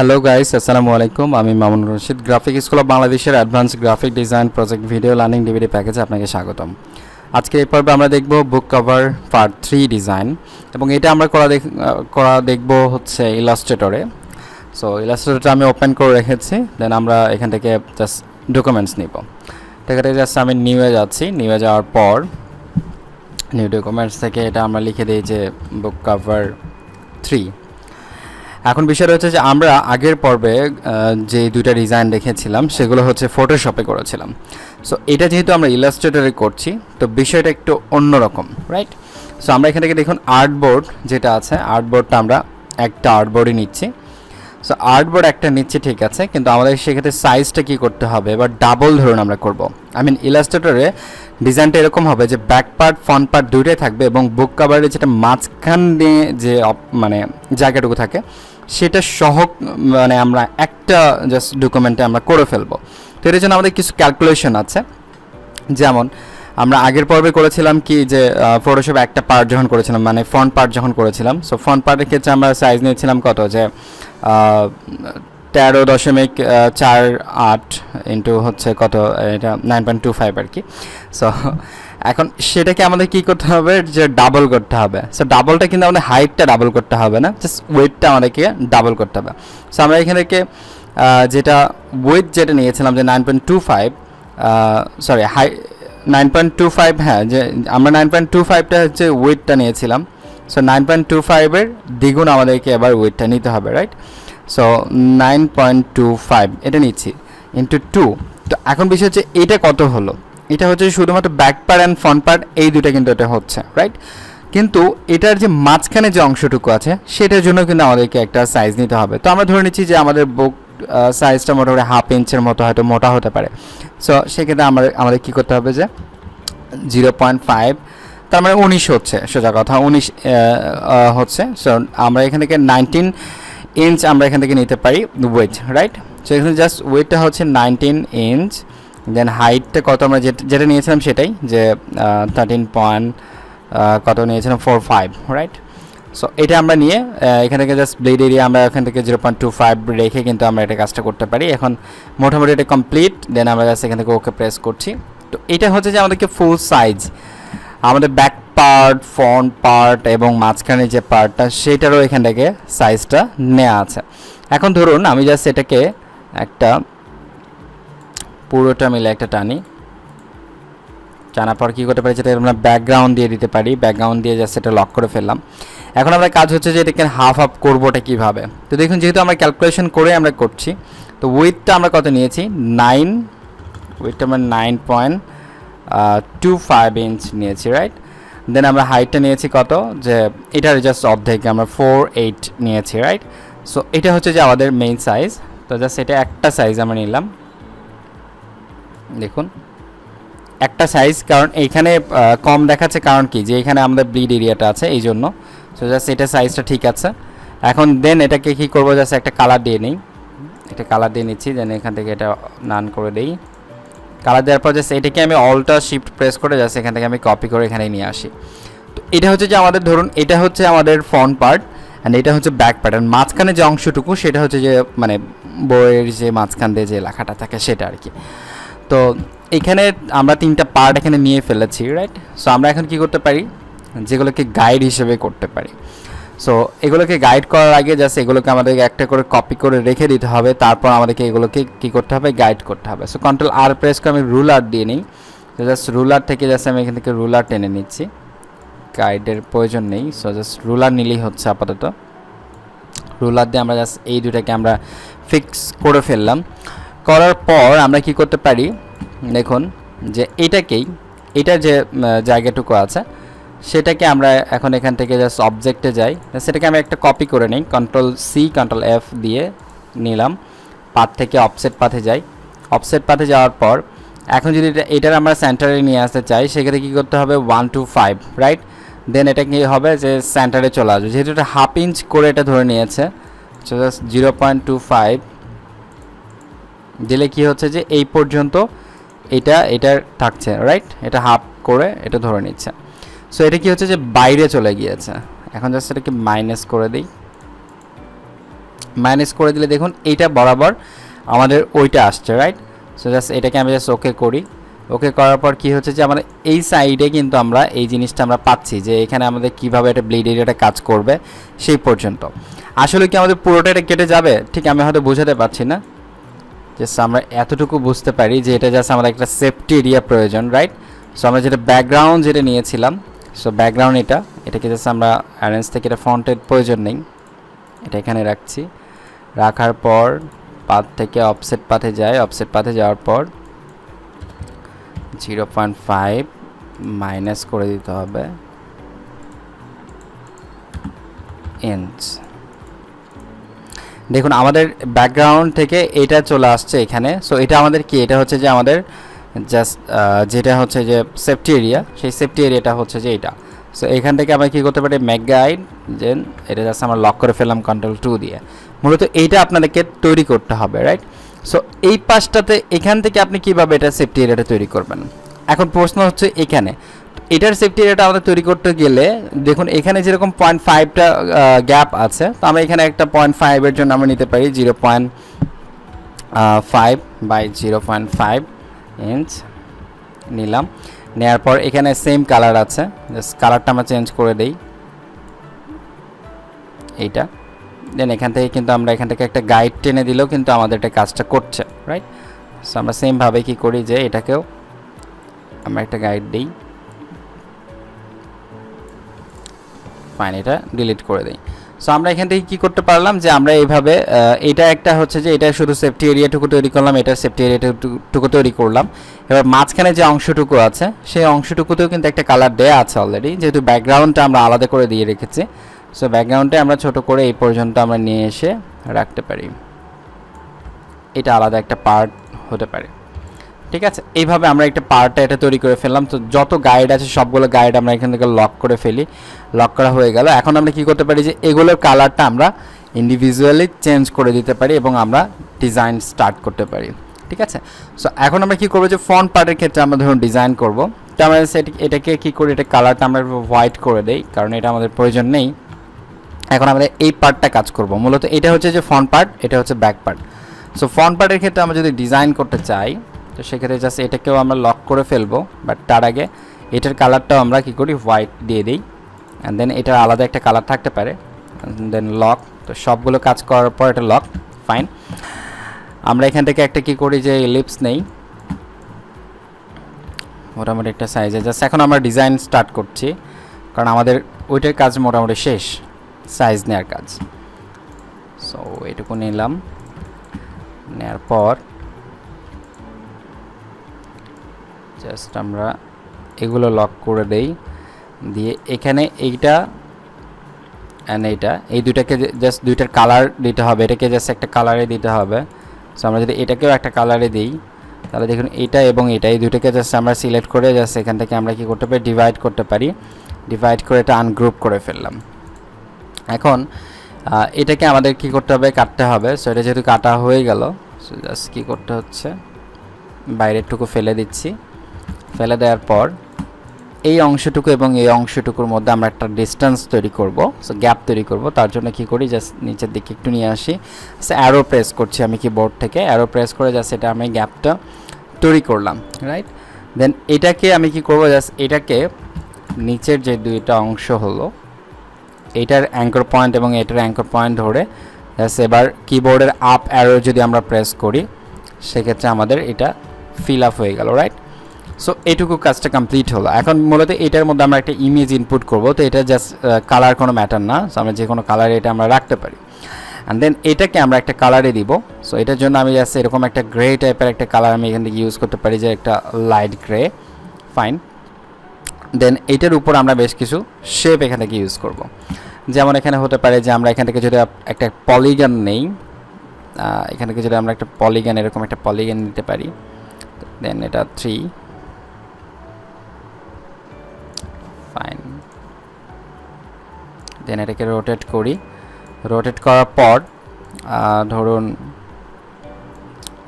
Hello guys, আসসালামু আলাইকুম। আমি Mamun Rashid, graphic school of বাংলাদেশের advance graphic design project video learning DVD প্যাকেজে আপনাকে স্বাগতম। আজকে এই পর্বে আমরা দেখব বুক কভার পার্ট 3 ডিজাইন, এবং এটা আমরা করা দেখব হচ্ছে ইলাস্ট্রেটরে। সো ইলাস্ট্রেটরটা আমি ওপেন করে রেখেছি, দেন আমরা এখান থেকে জাস্ট ডকুমেন্টস নিব। সেক্ষেত্রে জাস্ট আমি নিউয়ে যাচ্ছি, নিউয়ে যাওয়ার পর নিউ ডকুমেন্টস থেকে এটা আমরা লিখে দিই যে বুক কভার 3। এখন বিষয়টা হচ্ছে যে আমরা আগের পর্বে যে দুইটা ডিজাইন দেখেছিলাম সেগুলো হচ্ছে ফটোশপে করেছিলাম। সো এটা যেহেতু আমরা ইলাস্ট্রেটরে করছি, তো বিষয়টা একটু অন্যরকম, রাইট? সো আমরা এখান থেকে দেখুন আর্টবোর্ড যেটা আছে, আর্টবোর্ডটা আমরা একটা আর্টবোর্ডই নিচ্ছি। সো আর্টবোর্ড একটা নিচ্ছি, ঠিক আছে, কিন্তু আমাদের সেক্ষেত্রে সাইজটা কী করতে হবে, এবার ডাবল ধরুন আমরা করব। ইলাস্ট্রেটরে ডিজাইনটা এরকম হবে যে ব্যাক পার্ট ফ্রন্ট পার্ট দুইটাই থাকবে, এবং বুক কাভারের যেটা মাঝখান দিয়ে যে জায়গাটুকু থাকে সেটা সহ আমরা একটা জাস্ট ডকুমেন্টে আমরা করে ফেলবো। তো এর জন্য আমাদের কিছু ক্যালকুলেশন আছে। যেমন আমরা আগের পর্বে করেছিলাম কি যে ফটোশপ একটা পার্ট যখন করেছিলাম, ফ্রন্ট পার্ট যখন করেছিলাম, সো ফ্রন্ট পার্টের ক্ষেত্রে আমরা সাইজ নিয়েছিলাম কত, যে 13.48 ইন্টু হচ্ছে কত, এটা 9.25 আর কি। সো এখন সেটাকে আমাদের কী করতে হবে, যে ডাবল করতে হবে। সো ডাবলটা কিন্তু আমাদের হাইটটা ডাবল করতে হবে না, জাস্ট ওয়েটটা আমাদেরকে ডাবল করতে হবে। সো আমরা এখান থেকে যেটা ওয়েট যেটা নিয়েছিলাম যে 9.25, সরি 9.25, হ্যাঁ, যে আমরা 9.25টা হচ্ছে ওয়েটটা নিয়েছিলাম। সো 9.25-এর দ্বিগুণ আমাদেরকে এবার ওয়েটটা নিতে হবে, রাইট? সো 9.25 এটা নিচ্ছি ইন্টু 2। তো এখন বিষয় হচ্ছে এটা কত হলো, এটা হচ্ছে শুধুমাত্র back part and front part এই দুটো কিন্তু এটা হচ্ছে, রাইট? কিন্তু এটার যে মাঝখানে যে অংশটুকু আছে সেটার জন্য কিন্তু আমাদেরকে একটা সাইজ নিতে হবে। তো আমরা ধরে নিচ্ছি যে আমাদের বুক সাইজটা মোটামুটি 1/2 ইঞ্চের মতো হয়তো মোটা হতে পারে। সো সেক্ষেত্রে আমাদের কী করতে হবে, যে 0.5, তার মানে 19 হচ্ছে, সোজা কথা 19 হচ্ছে। সো আমরা এখান থেকে 19 ইঞ্চ আমরা এখান থেকে নিতে পারি ওয়েট, রাইট? সো এখানে জাস্ট ওয়েটটা হচ্ছে 19 ইঞ্চ, দেন হাইটটা কত আমরা যেটা নিয়েছিলাম সেটাই, যে 13 পয়েন্ট কত নিয়েছিলাম 45, রাইট? সো এটা আমরা নিয়ে এখান থেকে জাস্ট ব্লেড এরিয়া আমরা এখান থেকে 0.25 রেখে কিন্তু আমরা এটা কাজটা করতে পারি। এখন মোটামুটি এটা কমপ্লিট, দেন আমরা জাস্ট এখান থেকে ওকে প্রেস করছি। তো এটা হচ্ছে যে আমাদেরকে ফুল সাইজ, আমাদের ব্যাক পার্ট ফ্রন্ট পার্ট এবং মাঝখানে যে পার্টটা সেটারও এখান থেকে সাইজটা নেওয়া আছে। এখন ধরুন আমি জাস্ট এটাকে একটা পুরোটা মিলে একটা টানার পর কী করতে পারি, যেটা আমরা ব্যাকগ্রাউন্ড দিয়ে দিতে পারি, ব্যাকগ্রাউন্ড দিয়ে জাস্ট এটা লক করে ফেললাম। এখন আমরা কাজ হচ্ছে যে এটাকে হাফ করবোটা কীভাবে। তো দেখুন যেহেতু আমরা ক্যালকুলেশন করে আমরা করছি, তো উইথটা আমরা কত নিয়েছি, 9, উইথটা আমরা 9.25 ইঞ্চ নিয়েছি, রাইট? দেন আমরা হাইটটা নিয়েছি কত, যে এটার জাস্ট অর্ধেক আমরা 4.8 নিয়েছি, রাইট? সো এটা হচ্ছে যে আমাদের মেইন সাইজ। তো জাস্ট এটা একটা সাইজ আমরা নিলাম, দেখুন একটা সাইজ, কারণ এইখানে কম দেখাচ্ছে, কারণ কি যে এখানে আমাদের ব্লিড এরিয়াটা আছে এই জন্য। সো জাস্ট এটা সাইজটা ঠিক আছে। এখন দেন এটাকে কী করবো, জাস্ট একটা কালার দিয়ে নিই, এটা কালার দিয়ে নিচ্ছি, দেন এখান থেকে এটা নান করে দিই। কালার দেওয়ার পর জাস্ট এটাকে আমি অল্টা শিফট প্রেস করে জাস্ট এখান থেকে আমি কপি করে এখানে নিয়ে আসি। তো এটা হচ্ছে যে আমাদের ধরুন এটা হচ্ছে আমাদের ফ্রন্ট পার্ট অ্যান্ড এটা হচ্ছে ব্যাক পার্ট, অ্যান্ড মাঝখানে যে অংশটুকু সেটা হচ্ছে যে বইয়ের যে মাঝখান দিয়ে যে লেখাটা থাকে সেটা আর কি। তো এখানে আমরা 3টা পার্ট এখানে নিয়ে ফেলেছি, রাইট? সো আমরা এখন কি করতে পারি, যেগুলোকে গাইড হিসেবে করতে পারি। সো এগুলোকে গাইড করার আগে জাস্ট এগুলোকে আমাদেরকে একটা করে কপি করে রেখে দিতে হবে, তারপর আমাদেরকে এগুলোকে কী করতে হবে, গাইড করতে হবে। সো Ctrl+R প্রেস করে আমি রুলার দিয়ে নিই। তো জাস্ট রুলার থেকে জাস্ট আমি এখান থেকে রুলার টেনে নিচ্ছি, গাইডের প্রয়োজন নেই। সো জাস্ট রুলার নিলেই হচ্ছে আপাতত। রুলার দিয়ে আমরা জাস্ট এই দুটাকে আমরা ফিক্স করে ফেললাম। করার পর আমরা কি করতে পারি, দেখুন যে এটা যে জায়গাটুকু আছে সেটাকে আমরা এখন এখান থেকে জাস্ট অবজেক্টে যাই, সেটাকে আমি একটা কপি করে নিই, Ctrl+C Ctrl+F দিয়ে নিলাম, পাথ থেকে অফসেট পাথে যাই। অফসেট পাথে যাওয়ার পর এখন যদি এটার আমরা সেন্টারে নিয়ে আসতে চাই, সেক্ষেত্রে কী করতে হবে, 1 to 5, রাইট? দেন এটা কী হবে, যে সেন্টারে চলে আসবে, যেহেতু এটা 1/2 ইঞ্চ করে এটা ধরে নিয়েছে। সো জাস্ট 0.25 দিলে কি হচ্ছে, যে এই পর্যন্ত এটা থাকছে, রাইট? এটা হাফ করে এটা ধরে নিচ্ছে। সো এটা কি হচ্ছে, যে বাইরে চলে গিয়েছে। এখন জাস্ট এটাকে মাইনাস করে দিই, মাইনাস করে দিলে দেখুন এইটা বরাবর আমাদের ওইটা আসছে, রাইট? সো জাস্ট এটাকে আমি জাস্ট ওকে করি। ওকে করার পর কি হচ্ছে যে আমরা এই সাইডে কিন্তু আমরা এই জিনিসটা আমরা পাচ্ছি যে এখানে আমাদের কিভাবে এটা ব্লিড এরিয়াটা কাজ করবে সেই পর্যন্ত। আসলে কি আমাদের পুরোটা এটা কেটে যাবে ঠিক আমি হয়তো বোঝাতে পারছি না, জাস্ট আমরা এতটুকু বুঝতে পারি যে এটা জাস্ট আমাদের একটা সেফটি এরিয়া প্রয়োজন, রাইট? সো আমরা যেটা ব্যাকগ্রাউন্ড যেটা নিয়েছিলাম, সো ব্যাকগ্রাউন্ড এটাকে জাস্ট আমরা অ্যারেঞ্জ থেকে এটা ফন্টের প্রয়োজন নেই, এটা এখানে রাখছি। রাখার পর পাথ থেকে অফসেট পাথে যায়, অফসেট পাথে যাওয়ার পর 0.5 মাইনাস করে দিতে হবে ইঞ্চ। দেখুন আমাদের ব্যাকগ্রাউন্ড থেকে এটা চলে আসছে এখানে। সো এটা আমাদের কি, এটা হচ্ছে যে আমাদের জাস্ট যেটা হচ্ছে যে সেফটি এরিয়া, সেই সেফটি এরিয়াটা হচ্ছে যে এটা। সো এখান থেকে আমরা কী করতে পারি, ম্যাক গাইড দেন এটা জাস্ট আমরা লক করে ফেললাম Ctrl+2 দিয়ে। মূলত এইটা আপনাদেরকে তৈরি করতে হবে, রাইট? সো এই পাশটাতে এখান থেকে আপনি কীভাবে এটা সেফটি এরিয়াটা তৈরি করবেন। এখন প্রশ্ন হচ্ছে এখানে এটার সেফটি এরিয়াটা আমাদের তৈরি করতে গেলে দেখুন এখানে যেরকম 0.5টা গ্যাপ আছে, তো আমরা এখানে একটা 0.5-এর জন্য আমরা নিতে পারি 0.5 বাই 0.5 ইঞ্চ নিলাম। নেওয়ার পর এখানে সেম কালার আছে, জাস্ট কালারটা আমরা চেঞ্জ করে দেই এইটা। দেন এখান থেকে কিন্তু আমরা এখান থেকে একটা গাইড টেনে দিলেও কিন্তু আমাদের এটা কাজটা করছে, রাইট? সো আমরা সেমভাবে কি করি যে এটাকেও আমরা একটা গাইড দিই, ফাইন, এটা ডিলিট করে দেই। সো আমরা এখান থেকে কী করতে পারলাম যে আমরা এইভাবে এটা একটা হচ্ছে যে এটা শুধু সেফটি এরিয়াটুকু তৈরি করলাম, এটা সেফটি এরিয়াটুকু তৈরি করলাম। এবার মাঝখানে যে অংশটুকু আছে সেই অংশটুকুতেও কিন্তু একটা কালার দেয়া আছে অলরেডি, যেহেতু ব্যাকগ্রাউন্ডটা আমরা আলাদা করে দিয়ে রেখেছি। সো ব্যাকগ্রাউন্ডে আমরা ছোট করে এই পর্যন্ত আমরা নিয়ে এসে রাখতে পারি, এটা আলাদা একটা পার্ট হতে পারে, ঠিক আছে? এইভাবে আমরা একটা পার্টটা এটা তৈরি করে ফেললাম। তো যত গাইড আছে সবগুলো গাইড আমরা এখান থেকে লক করে ফেলি, লক করা হয়ে গেল। এখন আমরা কি করতে পারি যে এগুলোর কালারটা আমরা ইন্ডিভিজুয়ালি চেঞ্জ করে দিতে পারি এবং আমরা ডিজাইন স্টার্ট করতে পারি, ঠিক আছে? সো এখন আমরা কি করবো যে ফন্ট পার্টের ক্ষেত্রে আমরা ধরুন ডিজাইন করব, তো আমরা এটাকে কি করি, এটা কালারটা আমরা হোয়াইট করে দেই কারণ এটা আমাদের প্রয়োজন নেই। এখন আমরা এই পার্টটা কাজ করব, মূলত এটা হচ্ছে যে ফ্রন্ট পার্ট, এটা হচ্ছে ব্যাক পার্ট। সো ফ্রন্ট পার্টের ক্ষেত্রে আমরা যদি ডিজাইন করতে চাই তো সেক্ষেত্রে জাস্ট এটাকেও আমরা লক করে ফেলবো, বাট তার আগে এটার কালারটাও আমরা কি করি হোয়াইট দিয়ে দিই, অ্যান্ড দেন এটার আলাদা একটা কালার থাকতে পারে, দেন লক। তো সবগুলো কাজ করার পর এটা লক, ফাইন। আমরা এখান থেকে একটা কি করি যে লিপস নেই মোটামুটি একটা সাইজে, জাস্ট এখন আমরা ডিজাইন স্টার্ট করছি কারণ আমাদের ওইটার কাজ মোটামুটি শেষ, সাইজ নেওয়ার কাজ। সো এটুকু নিলাম, নেওয়ার পর জাস্ট আমরা এগুলো লক করে দেই, দিয়ে এখানে এইটা অ্যান্ড এইটা এই দুইটাকে জাস্ট দুইটার কালার দিতে হবে, এটাকে জাস্ট একটা কালারে দিতে হবে। সো আমরা যদি এটাকেও একটা কালারে দিই তাহলে দেখুন এটা এবং এটা এই দুইটাকে জাস্ট আমরা সিলেক্ট করে জাস্ট এখান থেকে আমরা কি করতে পারি, ডিভাইড করতে পারি। ডিভাইড করে এটা আনগ্রুপ করে ফেললাম। এখন এটাকে আমাদের কি করতে হবে, কাটতে হবে। সো এটা যেহেতু কাটা হয়ে গেল, সো জাস্ট কী করতে হচ্ছে, বাইরেরটুকু ফেলে দিচ্ছি। ফেলে দেওয়ার পর এই অংশটুকু এবং এই অংশটুকুর মধ্যে আমরা একটা ডিস্টেন্স তৈরি করব, সো গ্যাপ তৈরি করব। তার জন্য কি করি, জাস্ট নিচের দিকে একটু নিয়ে আসি, সো অ্যারো প্রেস করছি আমি কিবোর্ড থেকে, অ্যারো প্রেস করে জাস্ট এটা আমি গ্যাপটা তৈরি করলাম, রাইট? দেন এটাকে আমি কি করব, জাস্ট এটাকে নিচের যে দুইটা অংশ হলো এটার অ্যাঙ্কর পয়েন্ট এবং এটার অ্যাঙ্কর পয়েন্ট ধরে জাস্ট এবার কিবোর্ডের আপ অ্যারো যদি আমরা প্রেস করি সেক্ষেত্রে আমাদের এটা ফিল আপ হয়ে গেল, রাইট? সো এইটুকু কাজটা কমপ্লিট হলো। এখন মূলত এটার মধ্যে আমরা একটা ইমেজ ইনপুট করব, তো এটা জাস্ট কালার কোনো ম্যাটার না, সো আমরা যে কোনো কালারে এটা আমরা রাখতে পারি। অ্যান্ড দেন এটাকে আমরা একটা কালারে দিব। সো এটার জন্য আমি জাস্ট এরকম একটা গ্রে টাইপের একটা কালার আমি এখান থেকে ইউজ করতে পারি, যে একটা লাইট গ্রে, ফাইন। দেন এটার উপর আমরা বেশ কিছু শেপ এখান থেকে ইউজ করব, যেমন এখানে হতে পারে যে আমরা এখান থেকে যদি একটা পলিগন নেই, এখান থেকে যদি আমরা একটা পলিগন এরকম একটা পলিগন নিতে পারি, দেন এটা 3, ফাইন। দেন এটাকে রোটেট করি। রোটেট করার পর ধরুন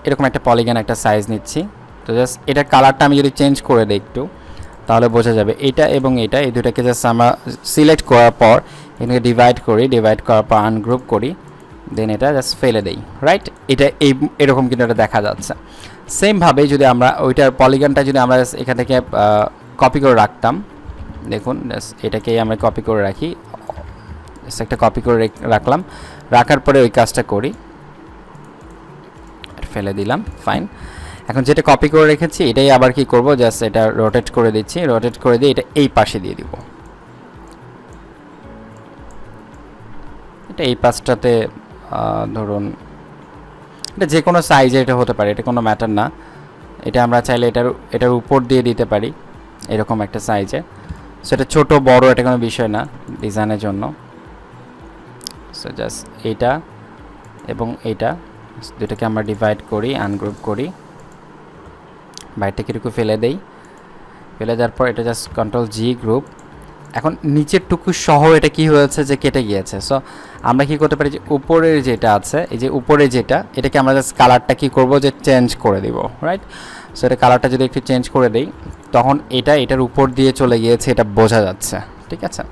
এরকম একটা পলিগন একটা সাইজ নিচ্ছি। তো জাস্ট এটার কালারটা আমি যদি চেঞ্জ করে দিই একটু তাহলে বোঝা যাবে। এটা এবং এটা এই দুটাকে জাস্ট আমরা সিলেক্ট করার পর এটাকে ডিভাইড করি, ডিভাইড করার পর আনগ্রুপ করি, দেন এটা জাস্ট ফেলে দেই, রাইট? এটা এরকম কিন্তু এটা দেখা যাচ্ছে। সেমভাবে যদি আমরা ওইটার পলিগনটা যদি আমরা এখান থেকে কপি করে রাখতাম, দেখুন এটাকেই আমরা কপি করে রাখি, একটা কপি করে রাখলাম, রাখার পরে ওই কাজটা করি, ফেলে দিলাম, ফাইন। এখন যেটা কপি করে রেখেছি এটাই আবার কি করব, জাস্ট এটা রোটেট করে দিচ্ছি, রোটেট করে দিয়ে এটা এই পাশে দিয়ে দিব, এটা এই পাশটাতে ধরুন এটা যে কোনো সাইজে এটা হতে পারে, এটা কোনো ম্যাটার না। এটা আমরা চাইলে এটার উপর দিয়ে দিতে পারি এরকম একটা সাইজে। সো এটা ছোটো বড় এটা কোনো বিষয় না ডিজাইনের জন্য। সো জাস্ট এইটা এবং এইটা দুটাকে আমরা ডিভাইড করি, আনগ্রুপ করি, বাইরটা কিরকম ফেলে দেই, ফেলে দেওয়ার পর এটা জাস্ট কন্ট্রোল জি গ্রুপ। এখন নিচের টুকু সহ এটা কি হয়েছে যে কেটে গিয়েছে। সো আমরা কি করতে পারি যে উপরের যেটা আছে, এই যে উপরে যেটা, এটাকে আমরা জাস্ট কালারটা কি করব যে চেঞ্জ করে দিব, রাইট? সো এটা কালারটা যদি একটু চেঞ্জ করে দেই তখন এটার উপর দিয়ে চলে গিয়েছে, এটা বোঝা যাচ্ছে, ঠিক আছে?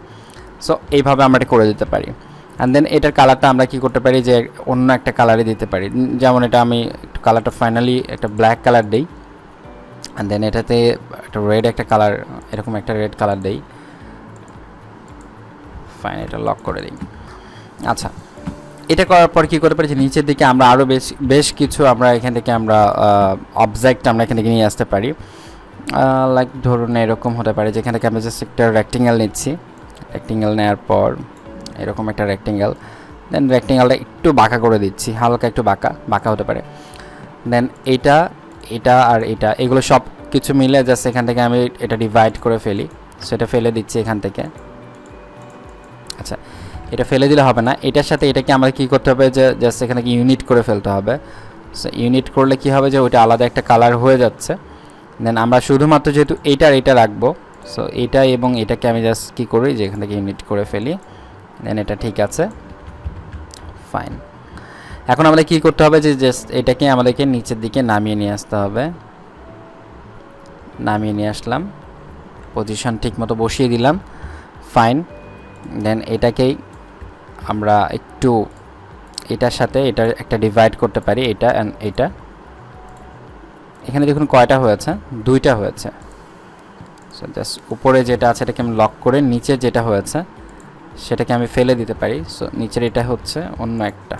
সো এইভাবে আমরা এটা করে দিতে পারি। অ্যান্ড দেন এটার কালারটা আমরা কি করতে পারি যে অন্য একটা কালারে দিতে পারি, যেমন এটা আমি একটু কালারটা ফাইনালি একটা ব্ল্যাক কালার দিই, অ্যান্ড দেন এটাতে একটা রেড একটা কালার, এরকম একটা রেড কালার দেই, ফাইন, এটা লক করে দিই। আচ্ছা, এটা করার পর কী করতে পারি যে নিচের দিকে আমরা আরও বেশ কিছু আমরা এখান থেকে আমরা অবজেক্ট আমরা এখান থেকে নিয়ে আসতে পারি। লাইক ধরুন এরকম হতে পারে যেখান থেকে আমরা জাস্ট একটা রেক্টেঙ্গেল নিচ্ছি, রেক্টেঙ্গেল নেওয়ার পর এরকম একটা রেক্টেঙ্গেল, দেন রেক্টেঙ্গেলটা একটু বাঁকা করে দিচ্ছি, হালকা একটু বাঁকা হতে পারে। দেন এটা আর এটা এগুলো সব কিছু মিলে জাস্ট এখান থেকে আমি এটা ডিভাইড করে ফেলি, সেটা ফেলে দিচ্ছি এখান থেকে। আচ্ছা, এটা ফেলে দিলে হবে না, এটার সাথে এটাকে আমরা কী করতে হবে যে জাস্ট এখানে কি ইউনিট করে ফেলতে হবে। সো ইউনিট করলে কি হবে যে ওইটা আলাদা একটা কালার হয়ে যাচ্ছে। দেন আমরা শুধুমাত্র যেহেতু এটা রাখবো, সো এটা এবং এটাকে আমি জাস্ট কী করি যে এখান থেকে ইউনিট করে ফেলি, দেন এটা ঠিক আছে, ফাইন। এখন আমাদের কী করতে হবে যে জাস্ট এটাকে আমাদেরকে নিচের দিকে নামিয়ে নিয়ে আসতে হবে, নামিয়ে নিয়ে আসলাম, পজিশন ঠিক মতো বসিয়ে দিলাম, ফাইন। দেন এটাকেই আমরা একটু এটার সাথে এটা একটা ডিভাইড করতে পারি, এটা অ্যান্ড এটা। এখানে দেখুন কয়টা হয়েছে, দুইটা হয়েছে। সো জাস্ট উপরে যেটা আছে এটাকে আমি লক করে নিচে যেটা হয়েছে সেটাকে আমি ফেলে দিতে পারি। সো নিচের এটা হচ্ছে অন্য একটা।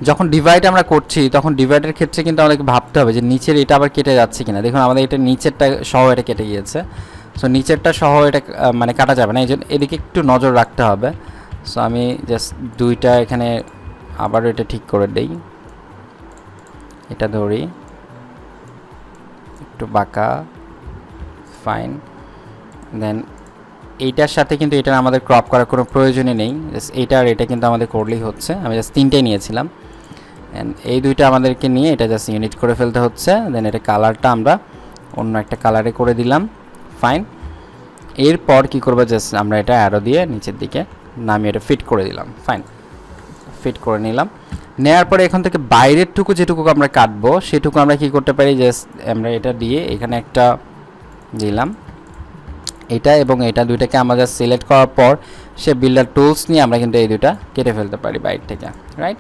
যখন ডিভাইড আমরা করছি তখন ডিভাইডের ক্ষেত্রে কিন্তু আমাদেরকে ভাবতে হবে যে নিচের এটা আবার কেটে যাচ্ছে কিনা। দেখুন আমাদের এটা নিচেরটা সহ এটা কেটে গিয়েছে, সো নিচেরটা সহ এটা মানে কাটা যাবে না, এই জন্য এদিকে একটু নজর রাখতে হবে। সো আমি জাস্ট দুইটা এখানে আবার এটা ঠিক করে দেই, এটা ধরি একটু বাঁকা, ফাইন। দেন এইটার সাথে কিন্তু এটা আমাদের ক্রপ করার কোনো প্রয়োজনই নেই, জাস্ট এইটা আর এটা কিন্তু আমাদের করলেই হচ্ছে। আমি জাস্ট তিনটে নিয়েছিলাম, অ্যান্ড এই দুইটা আমাদেরকে নিয়ে এটা জাস্ট ইউনিট করে ফেলতে হচ্ছে। দেন এটা কালারটা আমরা অন্য একটা কালারে করে দিলাম, ফাইন। এরপর কী করবো, জাস্ট আমরা এটা অ্যারো দিয়ে নিচের দিকে নামিয়ে এটা ফিট করে দিলাম, ফাইন, ফিট করে নিলাম। নেওয়ার পরে এখান থেকে বাইরের টুকু যেটুকু আমরা কাটবো সেটুকু আমরা কী করতে পারি, জাস্ট আমরা এটা দিয়ে এখানে একটা দিলাম, এটা এবং এটা দুইটাকে আমরা জাস্ট সিলেক্ট করার পর সে বিল্ডার টুলস নিয়ে আমরা কিন্তু এই দুইটা কেটে ফেলতে পারি বাইরে থেকে, রাইট?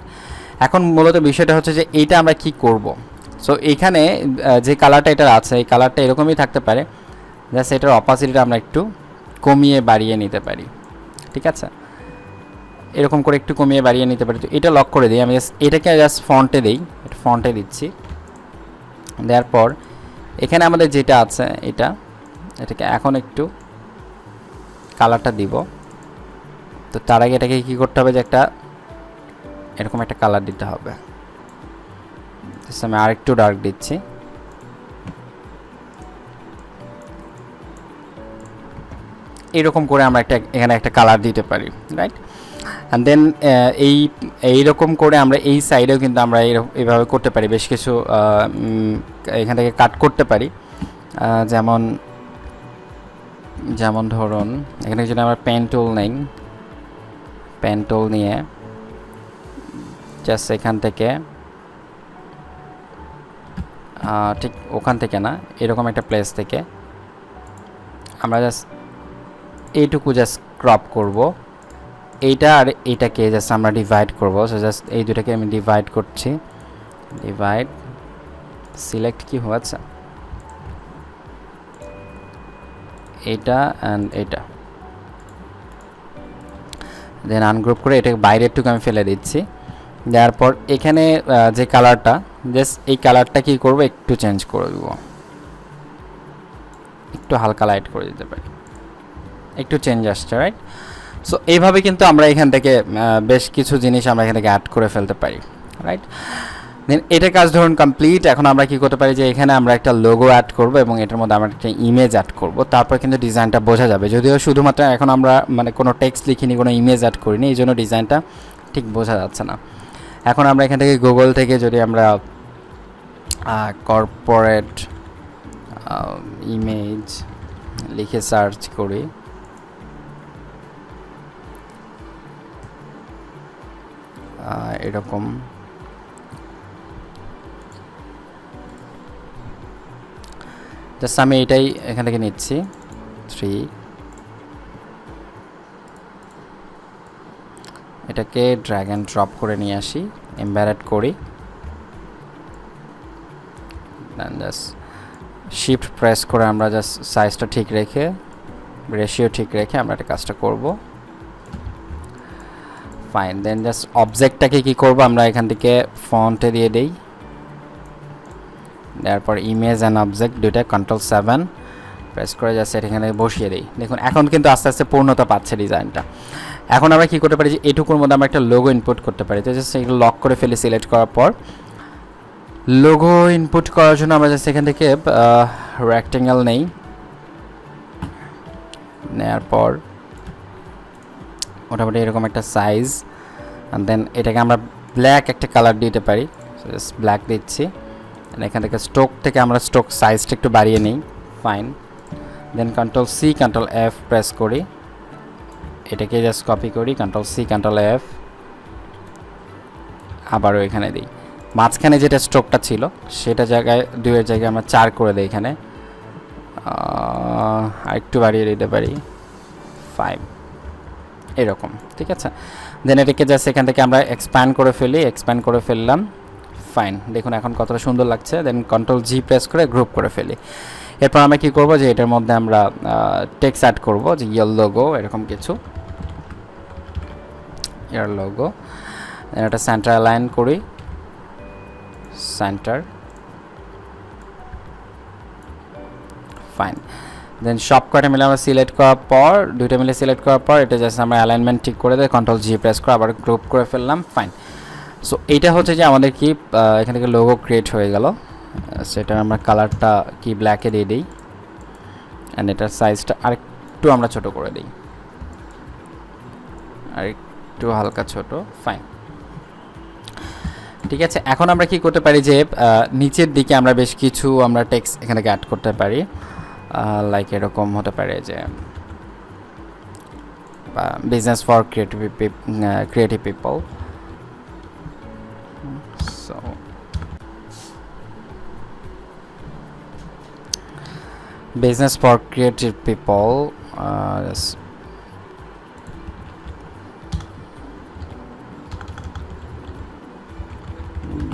এখন মূলত বিষয়টা হচ্ছে যে এইটা আমরা কি করব। সো এখানে যে কালারটা এটা আছে এই কালারটা এরকমই থাকতে পারে, জাস্ট এটার অপাসিটিটা আমরা একটু কমিয়ে বাড়িয়ে নিতে পারি, ঠিক আছে? এরকম করে একটু কমিয়ে বাড়িয়ে নিতে পারি। তো এটা লক করে দিই, আমি জাস্ট এটাকে জাস্ট ফন্টে দিই, এটা ফন্টে দিচ্ছি। দেওয়ার পর এখানে আমাদের যেটা আছে এটাকে এখন একটু কালারটা দিব। তো তার আগে এটাকে কী করতে হবে যে একটা এরকম একটা কালার দিতে হবে, আমি আরেকটু ডার্ক দিচ্ছি, এরকম করে আমরা এখানে একটা কালার দিতে পারি, রাইট? অ্যান্ড দেন এইরকম করে আমরা এই সাইডেও কিন্তু আমরা এইভাবে করতে পারি, বেশ কিছু এখান থেকে কাট করতে পারি। যেমন ধরুন এখানে যদি আমরা পেন টুল নেই, পেন টুল নিয়ে জাস্ট এখান থেকে ঠিক ওখান থেকে না, এরকম একটা প্লেস থেকে আমরা জাস্ট এইটুকু জাস্ট ক্রপ করব, এইটা আর এইটাকে জাস্ট আমরা ডিভাইড করব। সো জাস্ট এই দুটাকে আমি ডিভাইড করছি, ডিভাইড, সিলেক্ট কি হচ্ছে এইটা অ্যান্ড এইটা, দেন আনগ্রুপ করে এটাকে বাইরেরটুকু আমি ফেলে দিচ্ছি। দেওয়ার পর এখানে যে কালারটা, জাস্ট এই কালারটা কি করব, একটু চেঞ্জ করে দেব, একটু হালকা লাইট করে দিতে পারি, একটু চেঞ্জ আসছে, রাইট? সো এইভাবে কিন্তু আমরা এখান থেকে বেশ কিছু জিনিস আমরা এখান থেকে অ্যাড করে ফেলতে পারি, রাইট? দেন এটা কাজ ধরুন কমপ্লিট। এখন আমরা কি করতে পারি যে এখানে আমরা একটা লোগো অ্যাড করব এবং এটার মধ্যে আমরা একটা ইমেজ অ্যাড করব, তারপর কিন্তু ডিজাইনটা বোঝা যাবে। যদিও শুধুমাত্র এখন আমরা মানে কোনো টেক্সট লিখিনি, কোনো ইমেজ অ্যাড করিনি, এই জন্য ডিজাইনটা ঠিক বোঝা যাচ্ছে না। এখন আমরা এখান থেকে গুগল থেকে যদি আমরা কর্পোরেট ইমেজ লিখে সার্চ করি, এরকম জাস্ট আমি এটাই এখান থেকে নিচ্ছি 3, এটাকে ড্র্যাগ অ্যান্ড ড্রপ করে নিয়ে আসি, এমবেডেড করি, দেন জাস্ট শিফট প্রেস করে আমরা জাস্ট সাইজটা ঠিক রেখে, রেশিও ঠিক রেখে আমরা এটা কাজটা করব। ফাইন, দেন জাস্ট অবজেক্টটাকে কি করব, আমরা এখান থেকে ফন্টে দিয়ে দেই, তারপর ইমেজ অ্যান্ড অবজেক্ট দুইটা Ctrl+7 প্রেস করে জাস্ট এখানে বসিয়ে দিই। দেখুন এখন কিন্তু আস্তে আস্তে পূর্ণতা পাচ্ছে ডিজাইনটা। এখন আমরা কি করতে পারি যে এটুকুর মধ্যে আমরা একটা লোগো ইনপুট করতে পারি। তো জাস্ট এগুলো লক করে ফেলি, সিলেক্ট করার পর লোগো ইনপুট করার জন্য আমরা জাস্ট এখান থেকে রেক্টেঙ্গেল নেই, নেওয়ার পর মোটামুটি এরকম একটা সাইজ, অ্যান্ড দেন এটাকে আমরা ব্ল্যাক একটা কালার দিতে পারি, জাস্ট ব্ল্যাক দিচ্ছি। এখান থেকে স্ট্রোক থেকে আমরা স্ট্রোক সাইজটা একটু বাড়িয়ে নিই, ফাইন। দেন Ctrl+C Ctrl+F প্রেস করি, এটাকে জাস্ট কপি করি, Ctrl+C Ctrl+F আবারও এখানে দিই। মাঝখানে যেটা স্ট্রোকটা ছিল সেটা জায়গায় 2-এর জায়গায় আমরা 4 করে দিই, এখানে আরেকটু বাড়িয়ে দিতে পারি 5, এরকম, ঠিক আছে। দেন এটাকে জাস্ট এখান থেকে আমরা এক্সপ্যান্ড করে ফেলি, এক্সপ্যান্ড করে ফেললাম, ফাইন। দেখুন এখন কতটা সুন্দর লাগছে। দেন Ctrl+G প্রেস করে গ্রুপ করে ফেলি। এরপর আমরা কি করব যে এটার মধ্যে আমরা টেক্সট অ্যাড করব, যে ইয়ার লোগো এরকম কিছু, ইয়ার লোগো। এটা সেন্টার অ্যালাইন করি, সেন্টার, ফাইন। দেন সব কটা মিলে আমরা সিলেক্ট করার পর, দুইটা মিলে সিলেক্ট করার পর এটা জাস্ট আমরা অ্যালাইনমেন্ট ঠিক করে দেয়, Ctrl+G প্রেস করে আবার গ্রুপ করে ফেললাম, ফাইন। সো এইটা হচ্ছে যে আমাদের কি এখান থেকে লোগো ক্রিয়েট হয়ে গেল। সেটা আমরা কালারটা কি ব্ল্যাকে দিয়ে দিই, অ্যান্ড এটার সাইজটা আরেকটু আমরা ছোট করে দিই, আরেকটু হালকা ছোট, ফাইন, ঠিক আছে। এখন আমরা কি করতে পারি যে নিচের দিকে আমরা বেশ কিছু আমরা টেক্সট এখানে অ্যাড করতে পারি, লাইক এরকম হতে পারে যে business for creative people, so business for creative people,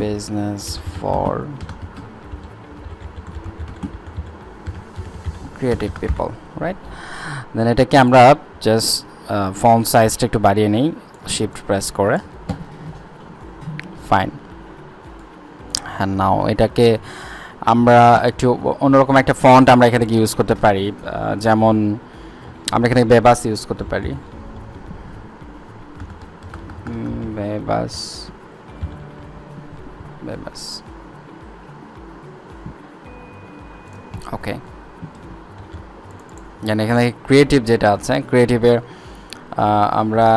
business for creative people, right? Then এটাকে আমরা জাস্ট ফন্ট সাইজটা একটু বাড়িয়ে নিই, শিফট প্রেস করে, ফাইন। হ্যাঁ, নাও এটাকে আমরা একটু অন্যরকম একটা ফন্ট আমরা এখানে ইউজ করতে পারি, যেমন আমরা এখানে বেবাস ইউজ করতে পারি, বেবাস, ওকে। জানি এখানে ক্রিয়েটিভ যেটা আছে, ক্রিয়েটিভের আমরা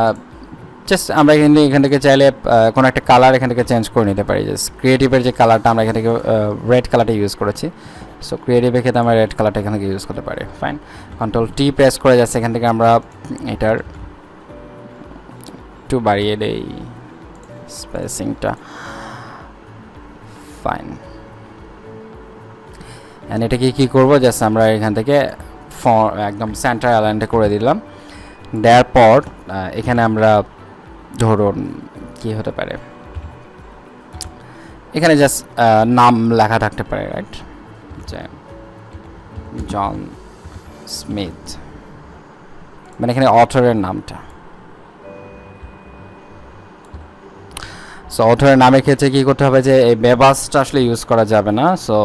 জাস্ট আমরা এখান থেকে চাইলে কোনো একটা কালার এখান থেকে চেঞ্জ করে নিতে পারি। জাস্ট ক্রিয়েটিভের যে কালারটা আমরা এখান থেকে রেড কালারটা ইউজ করেছি, সো ক্রিয়েটিভের ক্ষেত্রে আমরা রেড কালারটা এখান থেকে ইউজ করতে পারি, ফাইন। Ctrl+T প্রেস করে যাচ্ছে, এখান থেকে আমরা এটার একটু বাড়িয়ে দেই স্পেসিংটা, ফাইন। অ্যান্ড এটাকে কী করবো, জাস্ট আমরা এখান থেকে একদম সেন্টার অ্যালাইনটা করে দিলাম। দেওয়ার পর এখানে আমরা ধরুন কি হতে পারে, এখানে জাস্ট নাম লেখা থাকতে পারে, রাইট, যে জন স্মিথ, মানে এখানে অথরের নামটা। সো অথরের নামের ক্ষেত্রে কী করতে হবে যে এই বেবাসটা আসলে ইউজ করা যাবে না। সো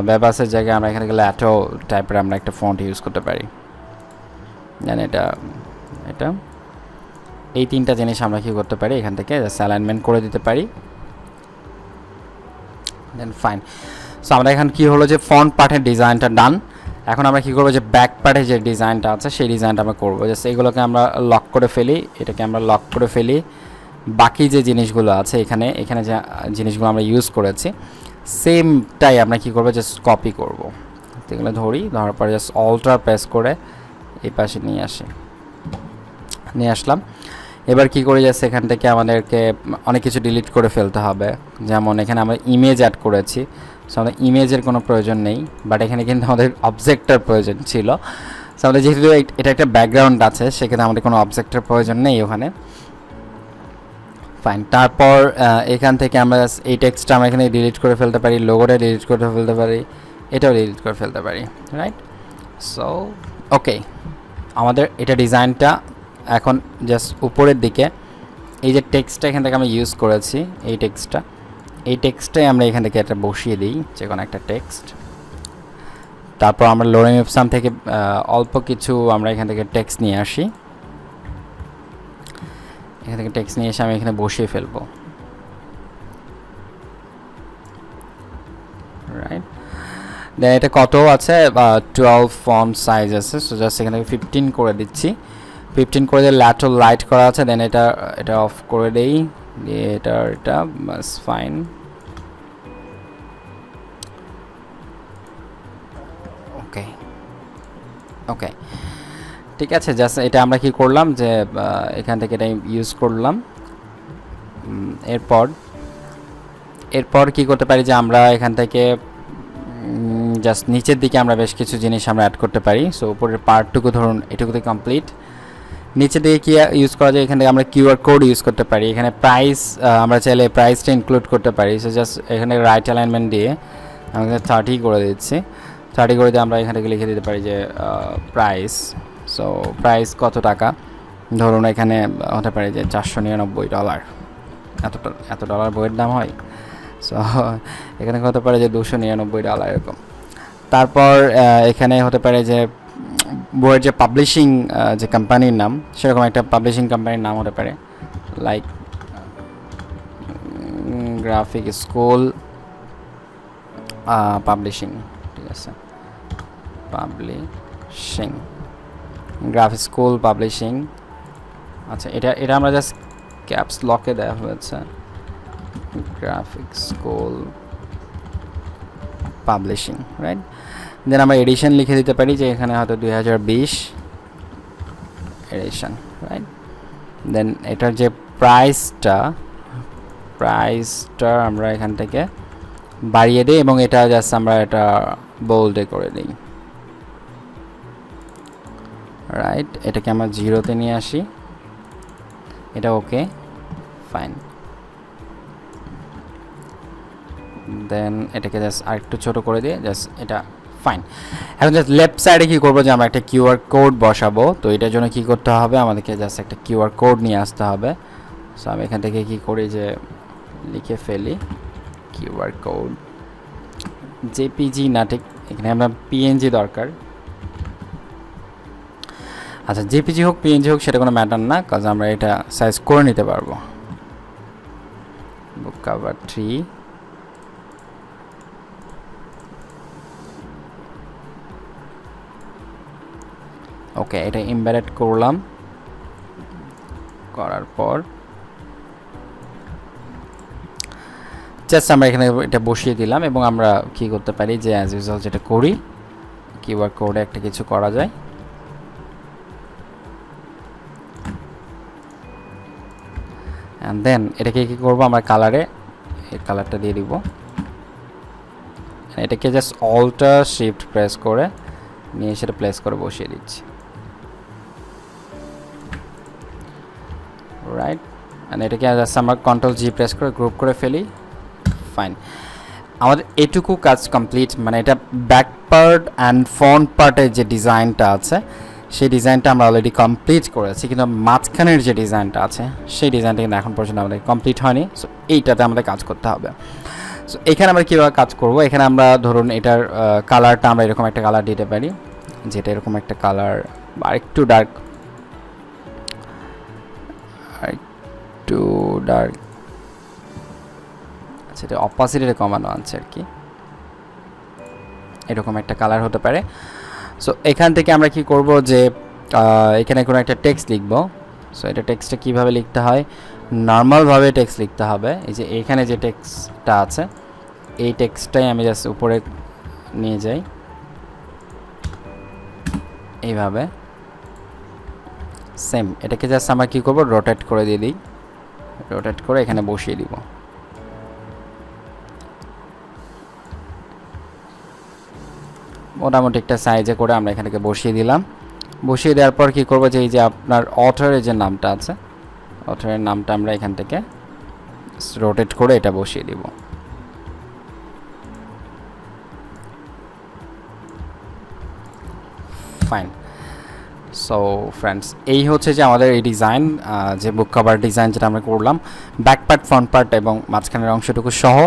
বেবাসের জায়গায় আমরা এখানে গেলে অ্যাটো টাইপের আমরা একটা ফন্ট ইউজ করতে পারি। জানি এটা এটা এই তিনটা জিনিস আমরা কী করতে পারি, এখান থেকে জাস্ট অ্যালাইনমেন্ট করে দিতে পারি, দেন ফাইন। সো আমরা এখন কী হলো যে ফ্রন্ট পার্টের ডিজাইনটা ডান। এখন আমরা কী করবো যে ব্যাক পার্টে যে ডিজাইনটা আছে সেই ডিজাইনটা আমরা করবো। জাস্ট এইগুলোকে আমরা লক করে ফেলি, এটাকে আমরা লক করে ফেলি। বাকি যে জিনিসগুলো আছে এখানে এখানে যে জিনিসগুলো আমরা ইউজ করেছি সেমটাই আমরা কী করবো, জাস্ট কপি করবো। এগুলো ধরি, ধরার পরে জাস্ট অল্টার প্রেস করে এই পাশে নিয়ে আসলাম। এবার কি করে যাচ্ছে, এখান থেকে আমাদেরকে অনেক কিছু ডিলিট করে ফেলতে হবে। যেমন এখানে আমরা ইমেজ অ্যাড করেছি, সো আমাদের ইমেজের কোনো প্রয়োজন নেই, বাট এখানে কিন্তু আমাদের অবজেক্টের প্রয়োজন ছিল। সো আমাদের যেহেতু এটা একটা ব্যাকগ্রাউন্ড আছে সেক্ষেত্রে আমাদের কোনো অবজেক্টের প্রয়োজন নেই ওখানে, ফাইন। তারপর এখান থেকে আমরা এই টেক্সটটা আমরা এখানে ডিলিট করে ফেলতে পারি, লোগোটা ডিলিট করে ফেলতে পারি, এটাও ডিলিট করে ফেলতে পারি, রাইট। সো ওকে, আমাদের এটা ডিজাইনটা এখন জাস্ট উপরের দিকে এই যে টেক্সটটা এখান থেকে আমরা ইউজ করেছি, এই টেক্সটটাই আমরা এখান থেকে একটা বসিয়ে দিই, যে কোনো একটা টেক্সট। তারপর আমরা লোরেম ইপসাম থেকে অল্প কিছু আমরা এখান থেকে টেক্সট নিয়ে আসি, এখান থেকে টেক্সট নিয়ে এসে আমি এখানে বসিয়ে ফেলবো, রাইট। দেন এটা কত আছে, 12 ফন্ট সাইজ আছে। সো জাস্ট এখান থেকে 15 করে দিচ্ছি, 15 করে দিয়ে ল্যাটারাল লাইট করা আছে। দেন এটা অফ করে দেই, দিয়ে এটা বাস ফাইন। ওকে ওকে ঠিক আছে, জাস্ট এটা আমরা কি করলাম যে এখান থেকে এটা ইউজ করলাম। এরপর কি করতে পারি যে আমরা এখান থেকে জাস্ট নিচের দিকে আমরা বেশ কিছু জিনিস আমরা অ্যাড করতে পারি। সো উপরের পার্টটুকু ধরুন এটুকুতে কমপ্লিট। নিচের দিকে কি ইউজ করা যায়, এখান থেকে আমরা কিউআর কোড ইউজ করতে পারি। এখানে প্রাইস আমরা চাইলে প্রাইসটা ইনক্লুড করতে পারি। সো জাস্ট এখানে রাইট অ্যালাইনমেন্ট দিয়ে আমাকে 30 করে দিচ্ছি, 30 করে দিয়ে আমরা এখান থেকে লিখে দিতে পারি যে প্রাইস। সো প্রাইস কত টাকা, ধরুন এখানে হতে পারে যে $499, এত ডলার বইয়ের দাম হয়। সো এখানে হতে পারে যে $299 এরকম। তারপর এখানে হতে পারে যে বইয়ের যে পাবলিশিং যে কোম্পানির নাম, সেরকম একটা পাবলিশিং কোম্পানির নাম হতে পারে, লাইক গ্রাফিক স্কুল পাবলিশিং, ঠিক আছে, পাবলিশিং, গ্রাফিক স্কুল পাবলিশিং। আচ্ছা, এটা আমরা জাস্ট ক্যাপস লকে দেওয়া হয়েছে, গ্রাফিক স্কুল পাবলিশিং, রাইট। দেন আমরা এডিশন লিখে দিতে পারি যে এখানে হয়তো 2020 এডিশন, রাইট। দেন এটার যে প্রাইসটা আমরা এখান থেকে বাড়িয়ে দিই এবং এটা জাস্ট আমরা এটা বোল্ডে করে দিই, রাইট। এটাকে আমরা 0-তে নিয়ে আসি, এটা ওকে, ফাইন। দেন এটাকে জাস্ট আরেকটু ছোটো করে দিয়ে জাস্ট এটা ফাইন। এখন জাস্ট লেফট সাইডে কী করবো যে আমরা একটা কিউআর কোড বসাবো। তো এটার জন্য কী করতে হবে, আমাদেরকে জাস্ট একটা কিউআর কোড নিয়ে আসতে হবে। সো আমি এখান থেকে কী করি যে লিখে ফেলি কিউআর কোড, জেপিজি না, ঠিক এখানে আমরা পিএনজি দরকার। আচ্ছা, জেপিজি হোক পিএনজি হোক সেটা কোনো ম্যাটার না, কাজ আমরা এটা সাইজ করে নিতে পারবো। বুক কভার 3, ওকে, এটা এমবেডেড করলাম, করার পর জাস্ট আমরা এখানে এটা বসিয়ে দিলাম এবং আমরা কি করতে পারি যে অ্যাজ ইউজুয়াল যেটা করি, কিউআর কোডে একটা কিছু করা যায়। অ্যান্ড দেন এটাকে কী করবো, আমরা কালারে এই কালারটা দিয়ে দিব। এটাকে জাস্ট অল্টার শিফট প্রেস করে নিয়ে সেটা প্লেস করে বসিয়ে দিচ্ছি। রাইট, অ্যান্ড এটাকে জাস্ট আমরা কন্ট্রোল জি প্রেস করে গ্রুপ করে ফেলি। ফাইন, আমাদের এটুকু কাজ কমপ্লিট। মানে এটা ব্যাক পার্ট অ্যান্ড ফ্রন্ট পার্টের যে ডিজাইনটা আছে সেই ডিজাইনটা আমরা অলরেডি কমপ্লিট করেছি, কিন্তু মাঝখানের যে ডিজাইনটা আছে সেই ডিজাইনটা কিন্তু এখন পর্যন্ত আমাদের কমপ্লিট হয়নি। সো এইটাতে আমাদের কাজ করতে হবে। সো এখানে আমরা কীভাবে কাজ করব, এখানে আমরা ধরুন এটার কালারটা আমরা এরকম একটা কালার দিতে পারি, যেটা এরকম একটা কালার বা একটু ডার্ক, একটু ডার্ক, সেটা অপাসিটিটা কমানো আছে আর কি, এরকম একটা কালার হতে পারে। সো এখান থেকে আমরা কি করব যে এখানে কোনো একটা টেক্সট লিখব। সো এটা টেক্সটটা কীভাবে লিখতে হয়, নর্মালভাবে টেক্সট লিখতে হবে। এই যে এখানে যে টেক্সটটা আছে এই টেক্সটটাই আমি জাস্ট উপরে নিয়ে যাই এইভাবে। সেম এটাকে জাস্ট আমরা কী করব, রোটেট করে দিয়ে দিই, রোটেট করে এখানে বসিয়ে দিব। মোটামুটি একটা সাইজে করে আমরা এখানে বসিয়ে দিলাম। বসিয়ে দেওয়ার পর কী করবো, যে এই যে আপনার অথরের যে নামটা আছে, অথরের নামটা আমরা এখান থেকে রোটেট করে এটা বসিয়ে দিব। ফাইন। সো ফ্রেন্ডস, এই হচ্ছে যে আমাদের এই ডিজাইন, যে বুক কভার ডিজাইন যেটা আমরা করলাম, ব্যাক পার্ট, ফ্রন্ট পার্ট এবং মাঝখানের অংশটুকু সহ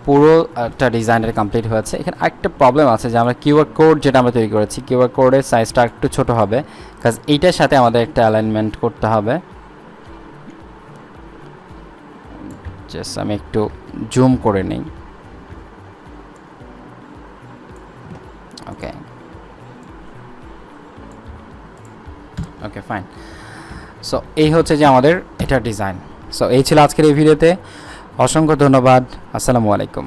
পুরো একটা ডিজাইনের কমপ্লিট হয়েছে। এখানে একটা প্রবলেম আছে যে আমরা কিউআর কোড যেটা আমরা তৈরি করেছি, কিউআর কোডের সাইজটা একটু ছোট হবে, কাজ এইটার সাথে আমাদের একটা অ্যালাইনমেন্ট করতে হবে। জাস্ট আমি একটু জুম করে নিই। ওকে ওকে ফাইন। সো এই হচ্ছে যে আমাদের এটা ডিজাইন। সো এই ছিল আজকের এই ভিডিওতে। অসংখ্য ধন্যবাদ। আসসালামু আলাইকুম।